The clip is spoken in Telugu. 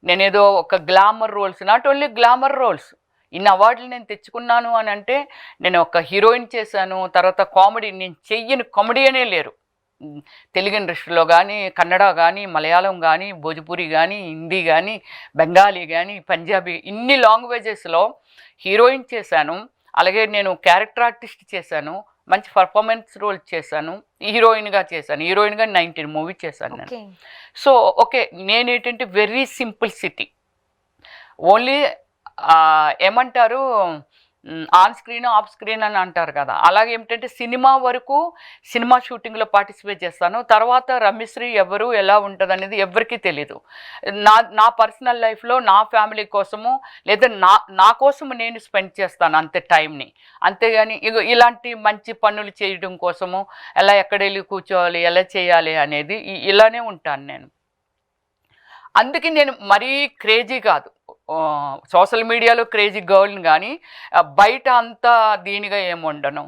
నేనేదో ఒక glamour roles, not only glamour roles, ఇన్ని అవార్డులు నేను తెచ్చుకున్నాను అని అంటే నేను ఒక హీరోయిన్ చేశాను, తర్వాత కామెడీ, నేను చెయ్యని కామెడీయనే లేరు. తెలుగు ఇండస్ట్రీలో కానీ, కన్నడ కానీ, మలయాళం కానీ, భోజ్పురి కానీ, హిందీ కానీ, బెంగాలీ కానీ, పంజాబీ, ఇన్ని లాంగ్వేజెస్లో హీరోయిన్ చేశాను. అలాగే నేను క్యారెక్టర్ ఆర్టిస్ట్ చేశాను, మంచి పర్ఫార్మెన్స్ రోల్ చేశాను, హీరోయిన్గా చేశాను. హీరోయిన్గా 19 మూవీ చేశాను నేను. సో ఓకే, నేనేంటంటే వెరీ సింపుల్ సిటీ, ఓన్లీ ఏమంటారు, ఆన్ స్క్రీన్ ఆఫ్ స్క్రీన్ అని అంటారు కదా, అలాగే ఏమిటంటే సినిమా వరకు సినిమా షూటింగ్లో పార్టిసిపేట్ చేస్తాను. తర్వాత రమ్యశ్రీ ఎవరు, ఎలా ఉంటుంది అనేది ఎవరికీ తెలీదు. నా పర్సనల్ లైఫ్లో నా ఫ్యామిలీ కోసము లేదా నా కోసము నేను స్పెండ్ చేస్తాను అంతే టైంని. అంతేగాని ఇలాంటి మంచి పనులు చేయడం కోసము ఎలా ఎక్కడ వెళ్ళి కూర్చోవాలి, ఎలా చేయాలి అనేది ఇలానే ఉంటాను నేను. అందుకే నేను మరీ క్రేజీ కాదు, సోషల్ మీడియాలో క్రేజీ గర్ల్ని, కానీ బయట అంతా దీనిగా ఏమి ఉండను.